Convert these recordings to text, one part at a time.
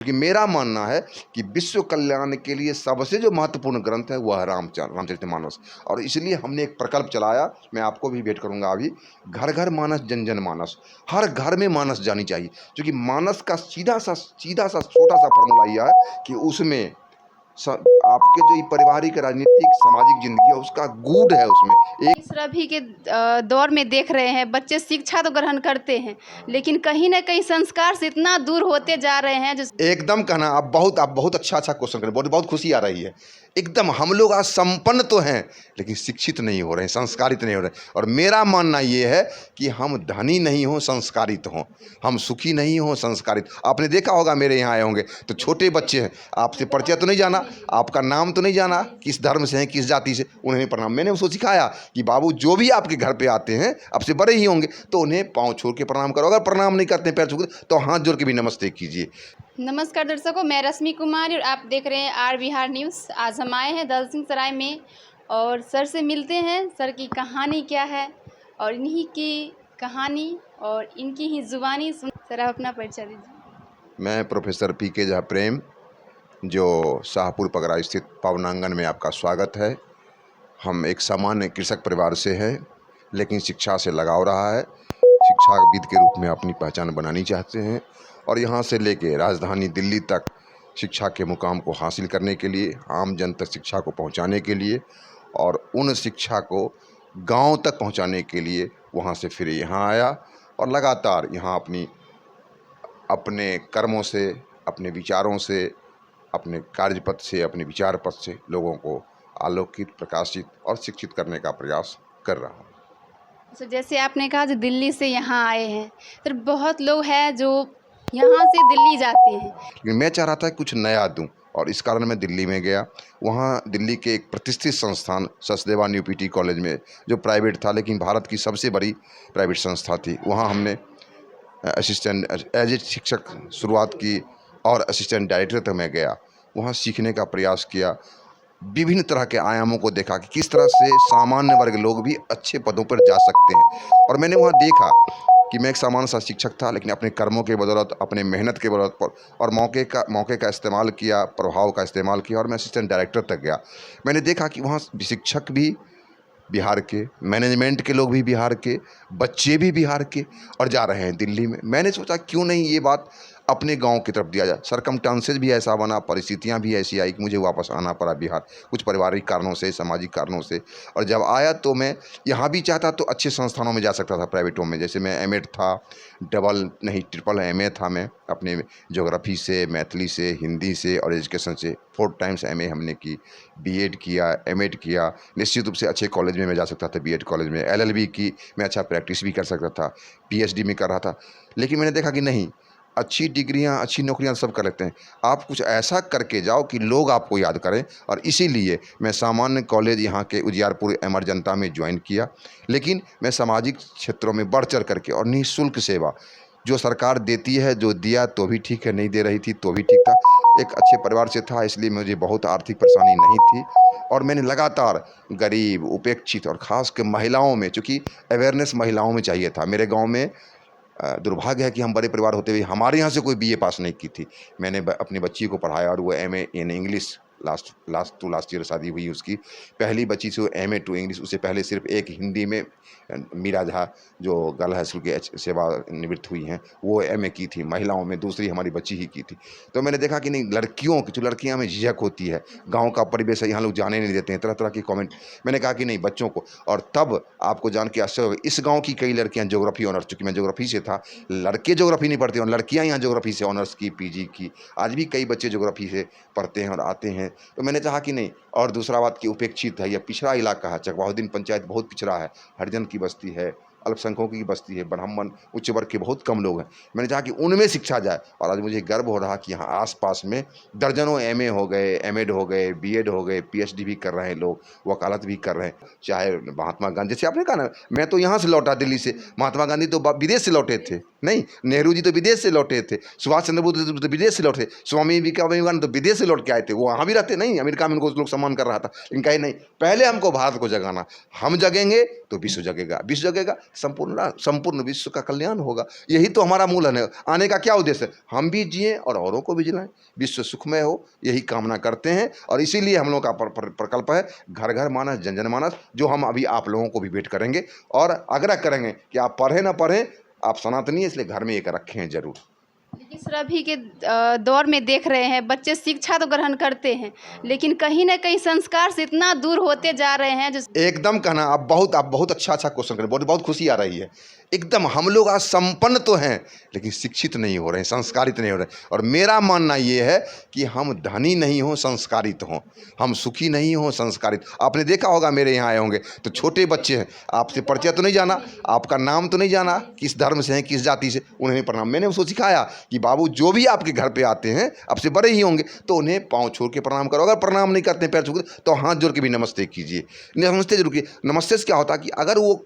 क्योंकि मेरा मानना है कि विश्व कल्याण के लिए सबसे जो महत्वपूर्ण ग्रंथ है वह है रामचरितमानस। और इसलिए हमने एक प्रकल्प चलाया, मैं आपको भी भेंट करूंगा अभी, घर घर मानस जन जन मानस। हर घर में मानस जानी चाहिए, क्योंकि मानस का सीधा सा छोटा सा फॉर्मूला यह है कि उसमें आपके जो पारिवारिक राजनीतिक सामाजिक जिंदगी है उसका गूढ़ है उसमें एक। इस अभी के दौर में देख रहे हैं, बच्चे शिक्षा तो ग्रहण करते हैं लेकिन कहीं ना कहीं संस्कार से इतना दूर होते जा रहे हैं जो एकदम कहना, आप बहुत अच्छा क्वेश्चन करें, बहुत खुशी आ रही है। एकदम हम लोग आज संपन्न तो हैं लेकिन शिक्षित नहीं हो रहे हैं, संस्कारित नहीं हो रहे हैं। और मेरा मानना ये है कि हम धनी नहीं हों, संस्कारित हों, हम सुखी नहीं हों, संस्कारित। आपने देखा होगा, मेरे यहाँ आए होंगे तो छोटे बच्चे हैं, आपसे परिचय तो नहीं जाना, आपका नाम तो नहीं जाना, किस धर्म से हैं, किस जाति से, उन्हें प्रणाम। मैंने उसको सिखाया कि बाबू जो भी आपके घर पे आते हैं आपसे बड़े ही होंगे तो उन्हें पाँव छोड़ के प्रणाम करो, अगर प्रणाम नहीं करते हैं पैर छू के तो हाथ जोड़ के भी नमस्ते कीजिए। नमस्कार दर्शकों, मैं रश्मि कुमारी और आप देख रहे हैं आर बिहार न्यूज़। आज हम आए हैं दलसिंह सराय में और सर से मिलते हैं, सर की कहानी क्या है और इन्हीं की कहानी और इनकी ही जुबानी सुन। सर आप अपना परिचय दीजिए। मैं प्रोफेसर पी.के. झा प्रेम, जो शाहपुर पगरा स्थित पावनांगन में आपका स्वागत है। हम एक सामान्य कृषक परिवार से हैं लेकिन शिक्षा से लगाव रहा है, शिक्षाविद के रूप में अपनी पहचान बनानी चाहते हैं और यहाँ से लेके राजधानी दिल्ली तक शिक्षा के मुकाम को हासिल करने के लिए, आम जन तक शिक्षा को पहुँचाने के लिए और उन शिक्षा को गांव तक पहुँचाने के लिए वहाँ से फिर यहाँ आया और लगातार यहाँ अपने कर्मों से, अपने विचारों से, अपने कार्यपथ से, अपने विचार पथ से लोगों को आलोकित, प्रकाशित और शिक्षित करने का प्रयास कर रहा हूँ। तो जैसे आपने कहा जो दिल्ली से यहाँ आए हैं, तो बहुत लोग हैं जो यहाँ से दिल्ली जाते हैं, लेकिन मैं चाह रहा था कुछ नया दूं और इस कारण मैं दिल्ली में गया। वहाँ दिल्ली के एक प्रतिष्ठित संस्थान सचदेवा न्यू पीटी कॉलेज में, जो प्राइवेट था लेकिन भारत की सबसे बड़ी प्राइवेट संस्था थी, वहाँ हमने असिस्टेंट एज ए शिक्षक शुरुआत की और असिस्टेंट डायरेक्टर तक मैं गया। वहाँ सीखने का प्रयास किया, विभिन्न तरह के आयामों को देखा कि किस तरह से सामान्य वर्ग लोग भी अच्छे पदों पर जा सकते हैं। और मैंने वहाँ देखा कि मैं एक सामान्य सा शिक्षक था लेकिन अपने कर्मों के बदौलत, अपने मेहनत के बदौलत पर और मौके का इस्तेमाल किया, प्रभाव का इस्तेमाल किया और मैं असिस्टेंट डायरेक्टर तक गया। मैंने देखा कि वहाँ शिक्षक भी बिहार के, मैनेजमेंट के लोग भी बिहार के, बच्चे भी बिहार के और जा रहे हैं दिल्ली में। मैंने सोचा क्यों नहीं ये बात अपने गांव की तरफ दिया जाए। सरकमस्टांसेस भी ऐसा बना, परिस्थितियां भी ऐसी आई कि मुझे वापस आना पड़ा बिहार, कुछ पारिवारिक कारणों से, सामाजिक कारणों से। और जब आया तो मैं यहाँ भी चाहता तो अच्छे संस्थानों में जा सकता था, प्राइवेटों में। जैसे मैं एमएड था, डबल नहीं ट्रिपल एमए था मैं, अपने ज्योग्राफी से, मैथिली से, हिंदी से और एजुकेशन से 4 टाइम्स एमए हमने की, बीएड किया, एमएड किया। निश्चित रूप से अच्छे कॉलेज में मैं जा सकता था, बीएड कॉलेज में, एलएलबी की, मैं अच्छा प्रैक्टिस भी कर सकता था, पीएचडी में कर रहा था। लेकिन मैंने देखा कि नहीं, अच्छी डिग्रियां, अच्छी नौकरियां सब कर लेते हैं, आप कुछ ऐसा करके जाओ कि लोग आपको याद करें। और इसीलिए मैं सामान्य कॉलेज यहाँ के उजियारपुर एमआर जनता में ज्वाइन किया, लेकिन मैं सामाजिक क्षेत्रों में बढ़ चढ़ करके और निःशुल्क सेवा जो सरकार देती है, जो दिया तो भी ठीक है, नहीं दे रही थी तो भी ठीक था। एक अच्छे परिवार से था इसलिए मुझे बहुत आर्थिक परेशानी नहीं थी और मैंने लगातार गरीब, उपेक्षित और ख़ास के महिलाओं में, चूँकि अवेयरनेस महिलाओं में चाहिए था। मेरे गाँव में दुर्भाग्य है कि हम बड़े परिवार होते हुए हमारे यहाँ से कोई बीए पास नहीं की थी। मैंने अपनी बच्ची को पढ़ाया और वो MA in English, last year शादी हुई उसकी, पहली बच्ची से वो एमए टू इंग्लिश। उससे पहले सिर्फ एक हिंदी में मीरा झा, जो गर्ल हाई स्कूल के सेवा निवृत्त हुई हैं, वो एमए की थी महिलाओं में, दूसरी हमारी बच्ची ही की थी। तो मैंने देखा कि नहीं, लड़कियों की, जो लड़कियां में झिझक होती है, गांव का परिवेश है, यहाँ लोग जाने नहीं देते हैं, तरह तरह की कमेंट। मैंने कहा कि नहीं, बच्चों को। और तब आपको जान के आश्चर्य होगा, इस गाँव की कई लड़कियाँ ज्योग्राफी ऑनर्स, चूँकि मैं ज्योग्राफी से था, लड़के ज्योग्राफी नहीं पढ़ते और लड़कियाँ यहाँ ज्योग्राफी से ऑनर्स की, पीजी की। आज भी कई बच्चे ज्योग्राफी से पढ़ते हैं और आते हैं। तो मैंने चाहा कि नहीं। और दूसरा बात कि उपेक्षित है, यह पिछड़ा इलाका है, चकवाहुद्दीन पंचायत बहुत पिछड़ा है, हरिजन की बस्ती है, अल्पसंख्यकों की बस्ती है, ब्राह्मण, उच्च वर्ग के बहुत कम लोग हैं। मैंने चाहा कि उनमें शिक्षा जाए और आज मुझे गर्व हो रहा कि यहाँ आसपास में दर्जनों एमए हो गए, एमएड हो गए, बीएड हो गए, पीएचडी भी कर रहे हैं लोग, वकालत भी कर रहे हैं। चाहे महात्मा गांधी, जैसे आपने कहा ना, मैं तो यहाँ से लौटा दिल्ली से, महात्मा गांधी तो विदेश से लौटे थे, नहीं, नेहरू जी तो विदेश से लौटे थे, सुभाष चंद्र बोस तो विदेश से लौटे, स्वामी विवेकानंद तो विदेश से लौट के आए थे। वो वहाँ भी रहते नहीं, अमेरिका में उनको लोग सम्मान कर रहा था, लेकिन कहे नहीं, पहले हमको भारत को जगाना, हम जगेंगे तो विश्व जगेगा, विश्व जगेगा संपूर्ण संपूर्ण विश्व का कल्याण होगा। यही तो हमारा मूल है। आने का क्या उद्देश्य है? हम भी जिएं और औरों को भी जिलाएं, विश्व सुखमय हो, यही कामना करते हैं। और इसीलिए हम लोगों का प्रकल्प है घर घर मानस जन जन मानस, जो हम अभी आप लोगों को भी भेंट करेंगे और आग्रह करेंगे कि आप पढ़ें ना पढ़ें, आप सनातनी है इसलिए घर में एक रखें जरूर। लेकिन सर अभी के दौर में देख रहे हैं बच्चे शिक्षा तो ग्रहण करते हैं, लेकिन कहीं ना कहीं संस्कार से इतना दूर होते जा रहे हैं जो एकदम कहना, आप बहुत अच्छा क्वेश्चन करें, बहुत बहुत खुशी आ रही है। एकदम हम लोग आज संपन्न तो हैं लेकिन शिक्षित नहीं हो रहे हैं, संस्कारित नहीं हो रहे हैं। और मेरा मानना ये है कि हम धनी नहीं हों, संस्कारित हों, हम सुखी नहीं हों, संस्कारित। आपने देखा होगा मेरे यहाँ आए होंगे तो छोटे बच्चे हैं, आपसे परिचय तो नहीं जाना, आपका नाम तो नहीं जाना, किस धर्म से हैं, किस जाति से, उन्हें प्रणाम। मैंने उसको सिखाया कि बाबू जो भी आपके घर पे आते हैं आपसे बड़े ही होंगे तो उन्हें पाँव छोड़ के प्रणाम करो। अगर प्रणाम नहीं करते पैर छू तो हाथ जोड़ के भी नमस्ते कीजिए, नमस्ते जरूर कीजिए। नमस्ते से क्या होता है कि अगर वो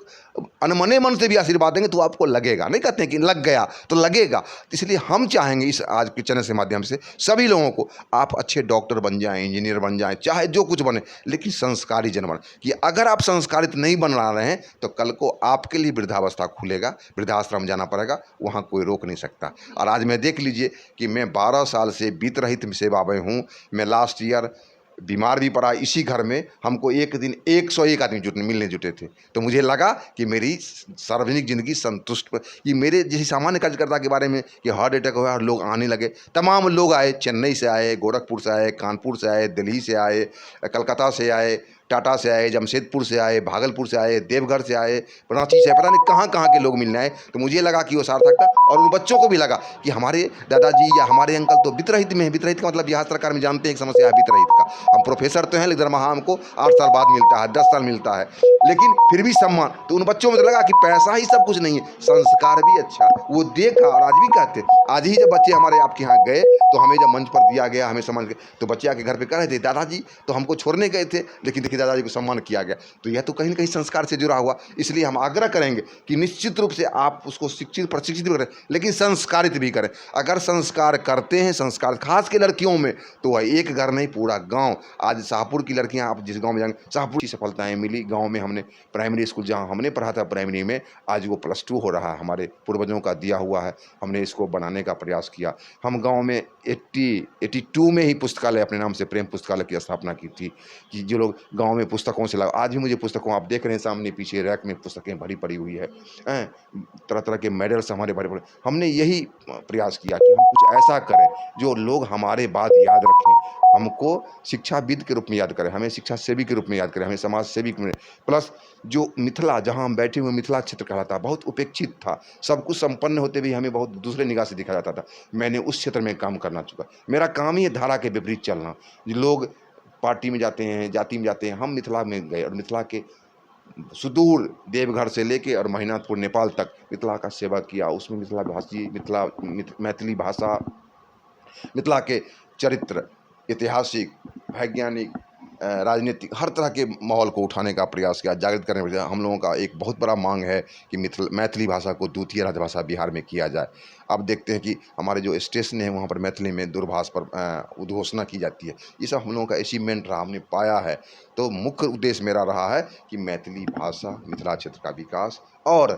अनमने मन से भी आशीर्वाद देंगे तो आपको लगेगा, नहीं कहते हैं कि लग गया तो लगेगा। इसलिए हम चाहेंगे इस आज के चैनल के माध्यम से सभी लोगों को, आप अच्छे डॉक्टर बन जाएं, इंजीनियर बन जाएं, चाहे जो कुछ बने, लेकिन संस्कारी जन बने। कि अगर आप संस्कारित नहीं बन रहे हैं तो कल को आपके लिए वृद्धावस्था खुलेगा, वृद्धाश्रम जाना पड़ेगा, वहाँ कोई रोक नहीं सकता। और आज मैं देख लीजिए कि मैं 12 साल से बीत रहित सेवा में हूँ। मैं लास्ट ईयर बीमार भी पड़ा, इसी घर में हमको एक दिन 101 आदमी मिलने जुटे थे। तो मुझे लगा कि मेरी सार्वजनिक ज़िंदगी संतुष्ट, कि मेरे जैसे सामान्य कार्यकर्ता के बारे में कि हार्ट अटैक हुआ और लोग आने लगे। तमाम लोग आए, चेन्नई से आए, गोरखपुर से आए, कानपुर से आए, दिल्ली से आए, कलकत्ता से आए, टाटा से आए, जमशेदपुर से आए, भागलपुर से आए, देवघर से आए, रांची से, पता नहीं कहाँ कहाँ के लोग मिलने आए। तो मुझे लगा कि वो सार्थक था और उन बच्चों को भी लगा कि हमारे दादाजी या हमारे अंकल तो वित्तरहित में है। वित्तरहित का मतलब बिहार सरकार में जानते हैं एक समस्या है वित्तरहित का। हम प्रोफेसर तो हैं लेकिन दरमाहा हमको 8 साल बाद मिलता है, 10 साल मिलता है, लेकिन फिर भी सम्मान। तो उन बच्चों में तो लगा कि पैसा ही सब कुछ नहीं है, संस्कार भी अच्छा। वो देखा और आज भी कहते, आज ही जब बच्चे हमारे आपके यहाँ गए तो हमें जब मंच पर दिया गया, हमें सम्मान किया, तो बच्चे आके घर पे कह रहे थे दादाजी तो हमको छोड़ने गए थे लेकिन देखिए दादाजी को सम्मान किया गया। तो यह तो कहीं ना कहीं संस्कार से जुड़ा हुआ। इसलिए हम आग्रह करेंगे कि निश्चित रूप से आप उसको शिक्षित प्रशिक्षित भी करें लेकिन संस्कारित भी करें। अगर संस्कार करते हैं, संस्कार खास के लड़कियों में, तो वह एक घर नहीं पूरा गाँव। आज शाहपुर की लड़कियाँ, आप जिस गाँव में जाएंगे, शाहपुर की सफलताएँ मिली। गाँव में हमने प्राइमरी स्कूल जहाँ हमने पढ़ा था प्राइमरी में, आज वो +2 हो रहा है, हमारे पूर्वजों का दिया हुआ है। हमने इसको बनाने का प्रयास किया। हम गांव में 82 में ही पुस्तकालय अपने नाम से प्रेम पुस्तकालय की स्थापना की थी कि जो लोग गांव में पुस्तकों से लगा। आज भी मुझे पुस्तकों, आप देख रहे हैं सामने पीछे रैक में पुस्तकें भरी पड़ी हुई है, तरह तरह के मेडल्स हमारे भरे पड़े। हमने यही प्रयास किया कि हम कुछ ऐसा करें जो लोग हमारे बात याद रखें, हमको शिक्षाविद के रूप में याद करें, हमें शिक्षा सेवी के रूप में याद करें, हमें समाज सेवी में। प्लस जो मिथिला, जहाँ हम बैठे हुए मिथिला क्षेत्र कहलाता, बहुत उपेक्षित था, सब कुछ संपन्न होते भी हमें बहुत दूसरे निगाह से देखा जाता था। मैंने उस क्षेत्र में काम करना चुका। मेरा काम ही है धारा के विपरीत चलना। लोग पार्टी में जाते हैं, जाति में जाते हैं, हम मिथिला में गए और मिथिला के सुदूर देवघर से लेके और महीनाथपुर नेपाल तक मिथिला का सेवा किया। उसमें मिथिला भाषी, मैथिली भाषा, मिथिला के चरित्र, ऐतिहासिक, वैज्ञानिक, राजनीतिक, हर तरह के माहौल को उठाने का प्रयास किया, जागृत करने का। हम लोगों का एक बहुत बड़ा मांग है कि मैथिली भाषा को द्वितीय राजभाषा बिहार में किया जाए। अब देखते हैं कि हमारे जो स्टेशन है वहाँ पर मैथिली में दूरभाष पर उद्घोषणा की जाती है। ये सब हम लोगों का अचीवमेंट रहा, हमने पाया है। तो मुख्य उद्देश्य मेरा रहा है कि मैथिली भाषा, मिथिला क्षेत्र का विकास और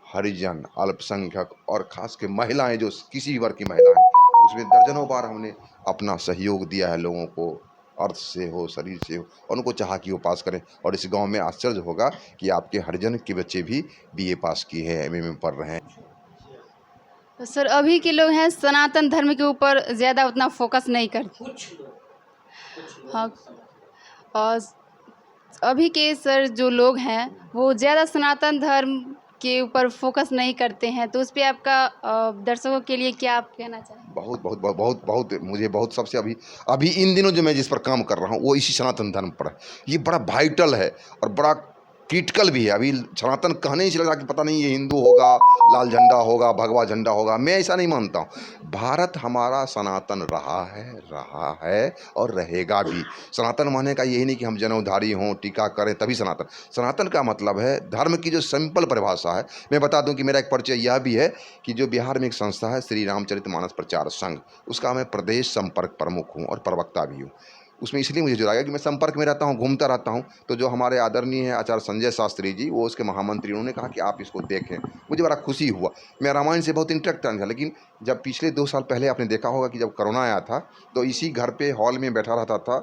हरिजन, अल्पसंख्यक और खास के महिलाएँ, जो किसी भी वर्ग की महिलाएँ, उसमें दर्जनों बार हमने अपना सहयोग दिया है लोगों को, अर्थ से हो, शरीर से हो, और उनको चाहा कि वो पास करें। और इस गांव में आश्चर्य होगा कि आपके हरिजन के बच्चे भी BA पास किए हैं, MA में पढ़ रहे हैं। तो सर अभी के लोग हैं सनातन धर्म के ऊपर ज़्यादा उतना फोकस नहीं करते। हाँ, और अभी के सर जो लोग हैं वो ज़्यादा सनातन धर्म के ऊपर फोकस नहीं करते हैं, तो उस पर आपका दर्शकों के लिए क्या आप कहना चाहेंगे? बहुत बहुत बहुत बहुत बहुत मुझे बहुत सबसे अभी इन दिनों जो मैं जिस पर काम कर रहा हूँ वो इसी सनातन धर्म पर है। ये बड़ा वाइटल है और बड़ा क्रिटिकल भी है। अभी सनातन कहने ही से लगा कि पता नहीं ये हिंदू होगा, लाल झंडा होगा, भगवा झंडा होगा। मैं ऐसा नहीं मानता हूँ। भारत हमारा सनातन रहा है और रहेगा भी। सनातन मानने का यही नहीं कि हम जनेऊधारी हों, टीका करें तभी सनातन। सनातन का मतलब है धर्म की जो सिंपल परिभाषा है। मैं बता दूं कि मेरा एक परिचय यह भी है कि जो बिहार में एक संस्था है श्री रामचरितमानस प्रचार संघ, उसका मैं प्रदेश संपर्क प्रमुख हूँ और प्रवक्ता भी हूँ। उसमें इसलिए मुझे जुड़ा गया कि मैं संपर्क में रहता हूँ, घूमता रहता हूँ। तो जो हमारे आदरणीय हैं आचार्य संजय शास्त्री जी, वो उसके महामंत्री, उन्होंने कहा कि आप इसको देखें। मुझे बड़ा खुशी हुआ। मैं रामायण से बहुत इंटरेक्ट था, लेकिन जब पिछले 2 साल पहले आपने देखा होगा कि जब कोरोना आया था, तो इसी घर पे हॉल में बैठा रहता था।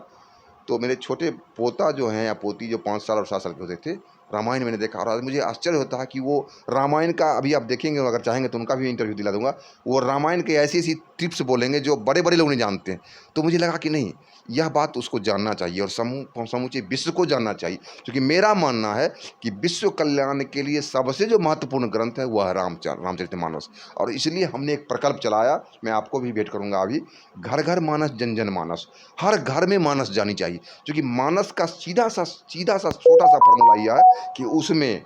तो मेरे छोटे पोता जो हैं या पोती जो 5 साल और 7 साल के होते थे, रामायण मैंने देखा। और आज मुझे आश्चर्य होता है कि वो रामायण का, अभी आप देखेंगे अगर चाहेंगे तो उनका भी इंटरव्यू दिला दूंगा, वो रामायण के ऐसी ऐसी टिप्स बोलेंगे जो बड़े बड़े लोग नहीं जानते हैं। तो मुझे लगा कि नहीं, यह बात उसको जानना चाहिए और समूचे विश्व को जानना चाहिए, क्योंकि मेरा मानना है कि विश्व कल्याण के लिए सबसे जो महत्वपूर्ण ग्रंथ है वह है रामचरितमानस। और इसलिए हमने एक प्रकल्प चलाया, मैं आपको भी भेंट करूंगा अभी, घर घर मानस जन जन मानस। हर घर में मानस जानी चाहिए, क्योंकि मानस का सीधा सा छोटा सा फॉर्मूला यह है कि उसमें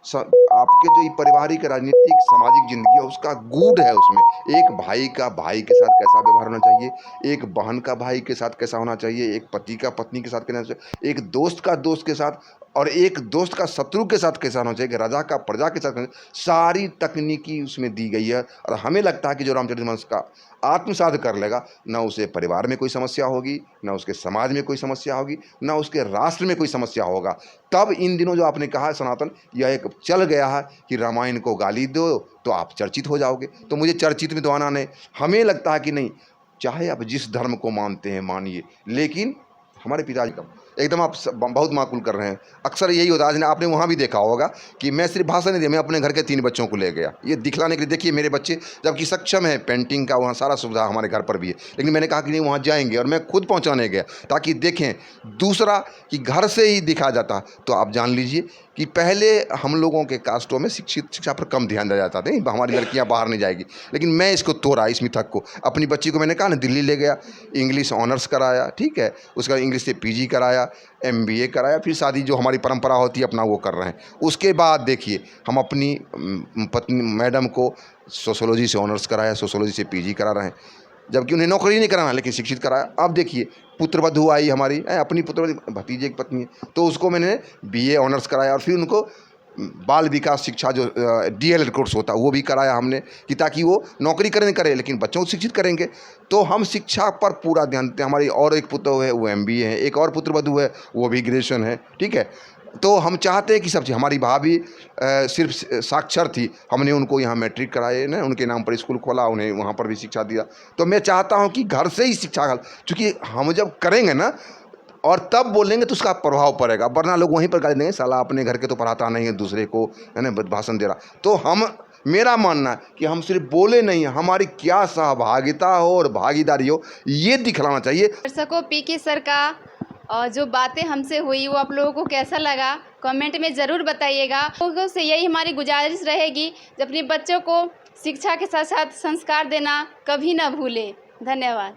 आपके जो ये पारिवारिक राजनीतिक सामाजिक जिंदगी है उसका गूढ़ है। उसमें एक भाई का भाई के साथ कैसा व्यवहार होना चाहिए, एक बहन का भाई के साथ कैसा होना चाहिए, एक पति का पत्नी के साथ कैसा होना चाहिए, एक दोस्त का दोस्त के साथ, और एक दोस्त का शत्रु के साथ कैसा होना चाहिए, राजा का प्रजा के साथ, सारी तकनीकी उसमें दी गई है। और हमें लगता है कि जो रामचरितमानस का आत्मसात कर लेगा, ना उसे परिवार में कोई समस्या होगी, ना उसके समाज में कोई समस्या होगी, ना उसके राष्ट्र में कोई समस्या होगा। तब इन दिनों जो आपने कहा है सनातन, यह एक चल गया है कि रामायण को गाली दो तो आप चर्चित हो जाओगे। तो मुझे चर्चित में तो आना नहीं। हमें लगता है कि नहीं, चाहे आप जिस धर्म को मानते हैं मानिए, लेकिन हमारे पिताजी का एकदम आप बहुत माकूल कर रहे हैं। अक्सर यही होता है, आज आपने वहाँ भी देखा होगा कि मैं सिर्फ भाषण नहीं दिया, मैं अपने घर के 3 बच्चों को ले गया ये दिखलाने के लिए, देखिए मेरे बच्चे जबकि सक्षम है, पेंटिंग का वहाँ सारा सुविधा हमारे घर पर भी है, लेकिन मैंने कहा कि नहीं वहाँ जाएंगे, और मैं खुद पहुँचाने गया ताकि देखें। दूसरा कि घर से ही दिखा जाता, तो आप जान लीजिए कि पहले हम लोगों के कास्टों में शिक्षा पर कम ध्यान दिया जाता था, नहीं हमारी लड़कियां बाहर नहीं जाएगी, लेकिन मैं इसको तोड़ा, इस मिथक को। अपनी बच्ची को मैंने कहा ना दिल्ली ले गया, इंग्लिश ऑनर्स कराया, ठीक है, उसका इंग्लिश से पीजी कराया, MBA कराया, फिर शादी जो हमारी परंपरा होती है अपना वो कर रहे हैं। उसके बाद देखिए हम अपनी पत्नी मैडम को सोशोलॉजी से ऑनर्स कराया, सोशोलॉजी से पीजी करा रहे हैं, जबकि उन्हें नौकरी नहीं कराना लेकिन शिक्षित कराया। अब देखिए पुत्रवधू आई हमारी, अपनी पुत्रवधू भतीजे की पत्नी है, तो उसको मैंने BA ऑनर्स कराया, और फिर उनको बाल विकास शिक्षा जो DLED कोर्स होता है वो भी कराया हमने, कि ताकि वो नौकरी करे लेकिन बच्चों को शिक्षित करेंगे। तो हम शिक्षा पर पूरा ध्यान देते हैं। हमारी और एक पुत्र है वो MBA है, एक और पुत्रवधू है वो भी ग्रेजुएशन है, ठीक है। तो हम चाहते हैं कि सब चीज़, हमारी भाभी सिर्फ साक्षर थी, हमने उनको यहाँ मैट्रिक कराए ना, उनके नाम पर स्कूल खोला, उन्हें वहाँ पर भी शिक्षा दिया। तो मैं चाहता हूँ कि घर से ही शिक्षा, क्योंकि हम जब करेंगे ना और तब बोलेंगे तो उसका प्रभाव पड़ेगा, वरना लोग वहीं पर गाली देंगे, साला अपने घर के तो पढ़ाता नहीं है, दूसरे को है ना भाषण दे रहा। तो मेरा मानना है कि हम सिर्फ बोले नहीं, हमारी क्या सहभागिता हो और भागीदारी हो ये दिखलाना चाहिए। दर्शकों, PK सर का जो बातें हमसे हुई वो आप लोगों को कैसा लगा कमेंट में ज़रूर बताइएगा। लोगों से यही हमारी गुजारिश रहेगी, जब अपने बच्चों को शिक्षा के साथ साथ संस्कार देना कभी ना भूलें। धन्यवाद।